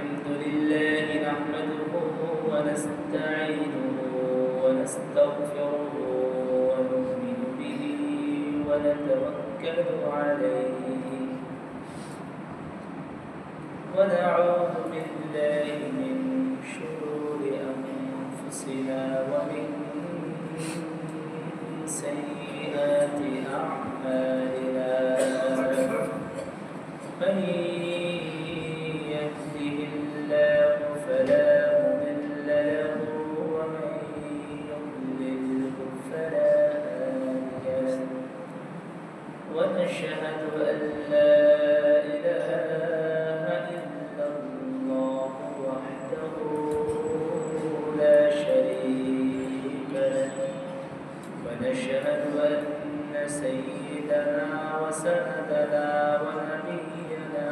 الحمد لله نحمده ونستعينه ونستغفره ونؤمن به ونتوكل عليه ونعوذ بالله من شرور أنفسنا ومن سيئات أعمالنا من يهده الله فلا مضل له ومن يضلله فلا هادي له ونشهد أن لا إله إلا الله وحده لا شريك له ونشهد أن سيدنا وسندنا ونبينا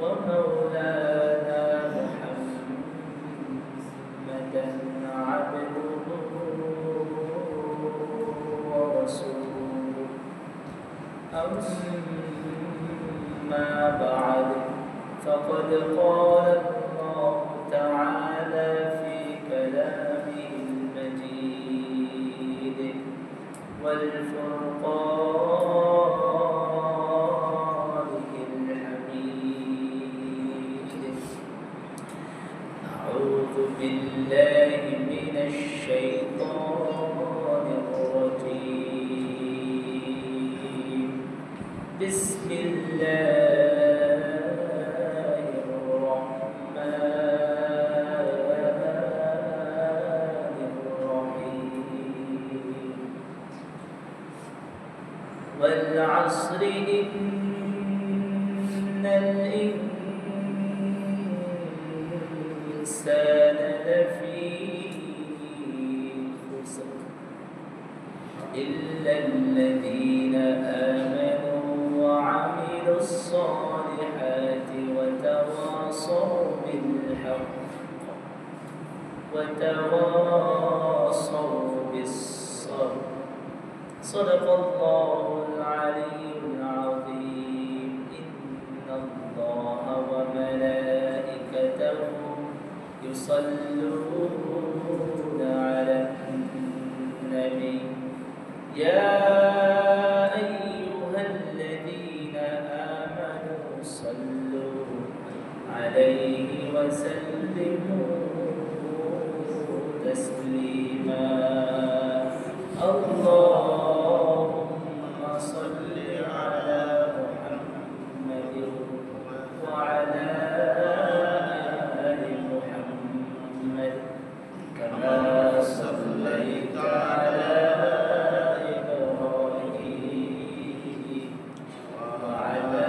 ومولانا محمدا عبده ورسوله أما بعد فقد قال الله تعالى في كلامه المجيد والفرقانه الحميد أعوذ بالله من الشيطان الرجيم بسم الله الرحمن الرحيم والعصر إن الإنسان لفي خسر إلا الذين آمنوا وعملوا الصالحات وتواصوا بالحق وتواصوا بالصبر صدق الله العلي العظيم إن الله وملائكته يصلون على النبي يا أيها الذين آمنوا صلوا عليه وسلموا تسليما اللهم صل على محمد وعلى آل محمد كما صليت على إبراهيم وعلى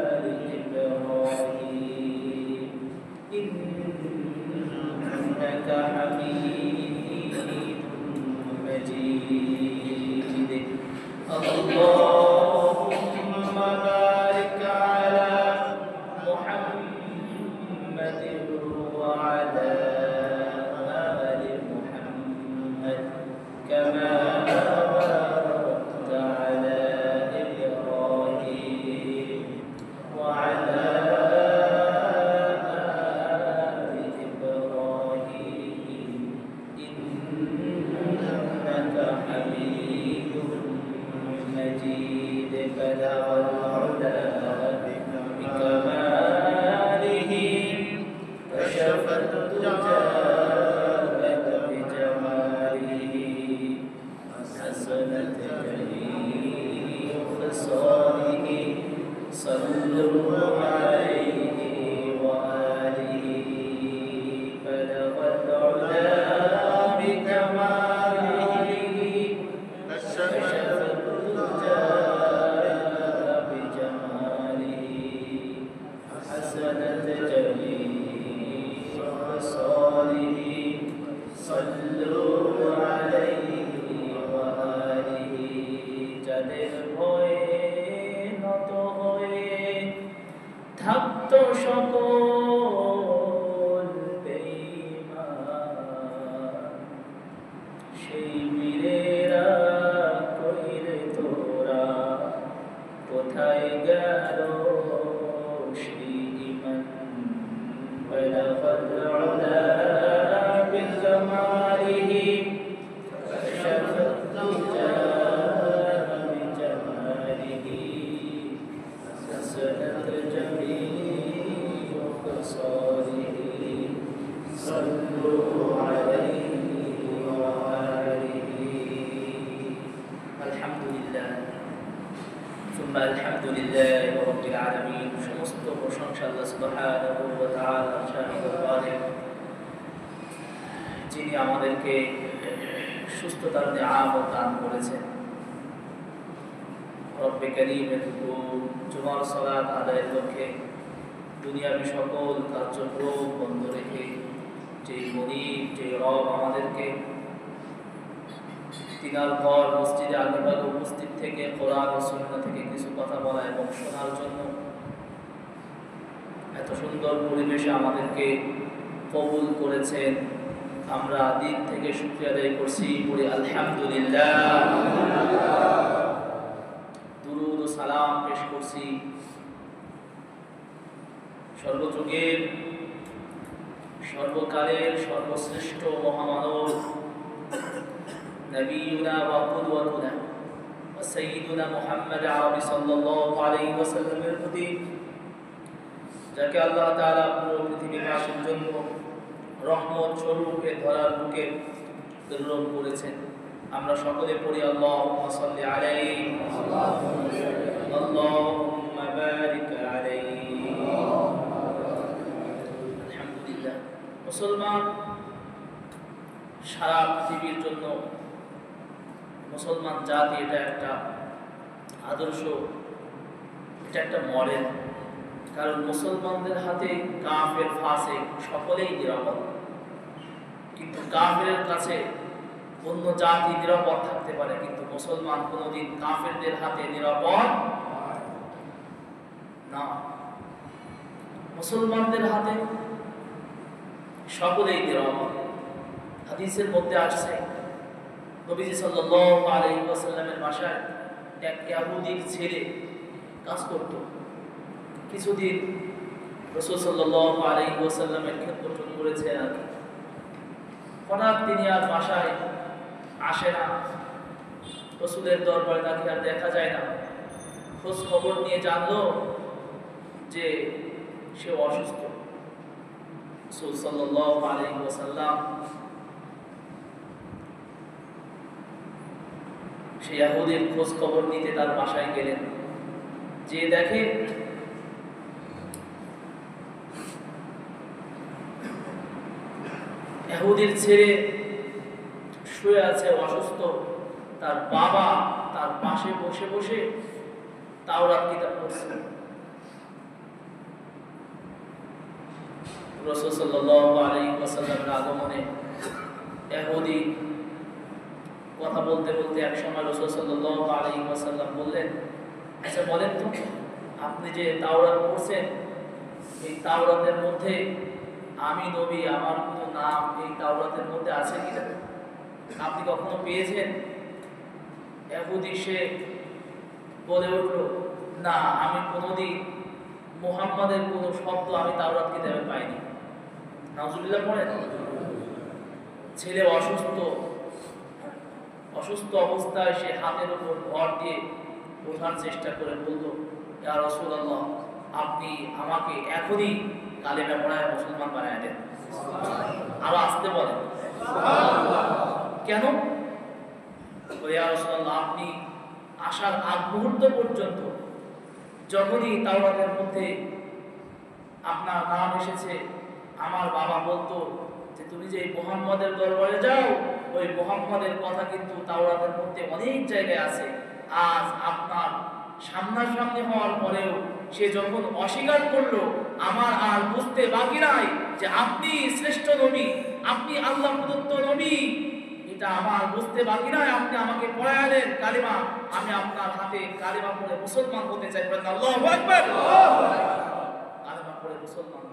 آل إبراهيم إنك حميد مجيد اللهم بارك على محمد وعلى آل محمد كما باركت على إبراهيم وعلى آل إبراهيم إنك حميد مجيد بلغ العلا بكماله كشف الدجى بجماله حسنت جميع خصاله صلوا عليه وآله بلغ العلا بكماله كشف الدجى بجماله حسنت جميع خصاله صلوا عليه وآله যাদের ভয়ে নত হয়ে থাকত সকল বেঈমান সেই বীরেরা কইরে তোরা কোন কোথায় গেল সেই ঈমান বালাগাল উলা বিজামালিহি কাশাফাত দুজা বিজামালিহি হাসানাত জামিউ খসারিহি সাল্লু আলাইহি ওয়া আলিহি আলহামদুলিল্লাহ সুম্মা আলহামদুলিল্লাহি রাব্বিল আলামিন। সমস্ত প্রশংসা আল্লাহ সুবহানাহু ওয়া তাআলার শাহিদুল বালিগ, যিনি আমাদেরকে সুস্থতার নিয়ামত দান করেছেন। রব্বে কারীমের হুকুম জুমার সালাত আদায়ের লক্ষ্যে দুনিয়াবি সকল কার্যক্রম বন্ধ রেখে যে মনিব, যে রব আমাদেরকে তিনার ঘর মসজিদে আলিবাগে উপস্থিত থেকে কোরআন ও সুন্নাহ থেকে কিছু কথা বলা এবং শোনার জন্য এত সুন্দর পরিবেশে আমাদেরকে কবুল করেছেন, আমরা দিন থেকে শুকরিয়া আদায় করছি, বলি আলহামদুলিল্লাহ। দুরূদ ও সালাম পেশ করছি সর্বযুগের সর্বকালের সর্বশ্রেষ্ঠ মহামানব নবিয়ুনা ওয়া কুদওয়াতুনা ওয়া সাইয়্যিদুনা মুহাম্মদ আরবি সাল্লাল্লাহু আলাইহি ওয়াসাল্লামের প্রতি, যাকে আল্লাহ তাআলা পুরো পৃথিবীবাসীর জন্য রহমত স্বরূপে ধরার বুকে প্রেরণ করেছেন। আমরা সকলে পড়ি আল্লাহুম্মা সাল্লি আলাইহি আল্লাহুম্মা বারিক আলাইহি। আলহামদুলিল্লাহ, মুসলমান সারা পৃথিবীর জন্য মুসলমান জাতি এটা একটা আদর্শ, এটা একটা মডেল। কারণ মুসলমানদের হাতে কাফের ফাসিক সকলেই নিরাপদ, কিন্তু কাফেরের কাছে অন্য জাতি নিরাপদ থাকতে পারে, কিন্তু মুসলমান কোনোদিন কাফেরদের হাতে নিরাপদ না। মুসলমানদের হাতে সকলেই নিরাপদ। হাদিসের মধ্যে আসছে নবীজি সাল্লাল্লাহু আলাইহি ওয়াসাল্লামের বাসায় এক ইহুদির ছেলে কাজ করত। কিছুদিন রাসূল সাল্লাল্লাহু আলাইহি ওয়াসাল্লামের খেদমত করেছেন আর কি। হঠাৎ তিনি আর বাসায় আসে না, রাসূলের দরবারে তাকে আর দেখা যায় না। খোঁজ খবর নিয়ে জানলো যে সে অসুস্থ। রাসূল সাল্লাল্লাহু আলাইহি ওয়াসাল্লাম সেই ইহুদির খোঁজ খবর নিতে তার বাসায় গেলেন। যে দেখে ইহুদির ছেলে শুয়ে আছে অসুস্থ, তার বাবা তার পাশে বসে বসে তাওরাত কিতাব পড়ছে। রাসূল সাল্লাল্লাহু আলাইহি ওয়াসাল্লামের আগমনে ইহুদি কথা বলতে বলতে এক সময় রাসূল সাল্লাল্লাহু আলাইহি ওয়াসাল্লাম বললেন, আচ্ছা বলেন তো, আপনি যে তাওরাত পড়ছেন, এই তাওরাতের মধ্যে আমি নবী, আমার কোনো নাম এই তাওরাতের মধ্যে আছে কিনা আপনি কখনো পেয়েছেন? ইহুদি সে বলে উঠল, না, আমি কোনোদিন মুহাম্মাদের কোনো শব্দ আমি তাওরাত কিতাবে পাইনি। নাউজুবিল্লাহ পড়েন। ছেলে অসুস্থ অবস্থায় সে হাতের উপর ভর দিয়ে ওঠার চেষ্টা করে বলল, ইয়া রাসূলুল্লাহ, আপনি আমাকে এখনই কালেমা পড়ায় মুসলমান বানায় দেন। আরো আসতে বলেন, কেন? ইয়া রাসূলুল্লাহ, আপনি আসার আগ মুহূর্ত পর্যন্ত যখনই তাওরাতের মধ্যে আপনার নাম এসেছে, আমার বাবা বলতো যে তুমি যে মুহাম্মাদের দরবারে যাও, ওই মুহাম্মাদের কথা কিন্তু তাওরাতের মধ্যে অনেক জায়গায় আছে। আজ আপনার সামনাসামনি হওয়ার পরেও সে যখন অস্বীকার করলো, আমার আর বুঝতে বাকি নাই যে আপনি শ্রেষ্ঠ নবী, আপনি আল্লাহ প্রদত্ত নবী। এটা আমার বুঝতে বাকি নাই, আপনি আমাকে পড়ায় দেন কালিমা, আমি আপনার হাতে কালিমা পড়ে মুসলমান হতে চাই। আল্লাহু আকবার। কালিমা পড়ে মুসলমান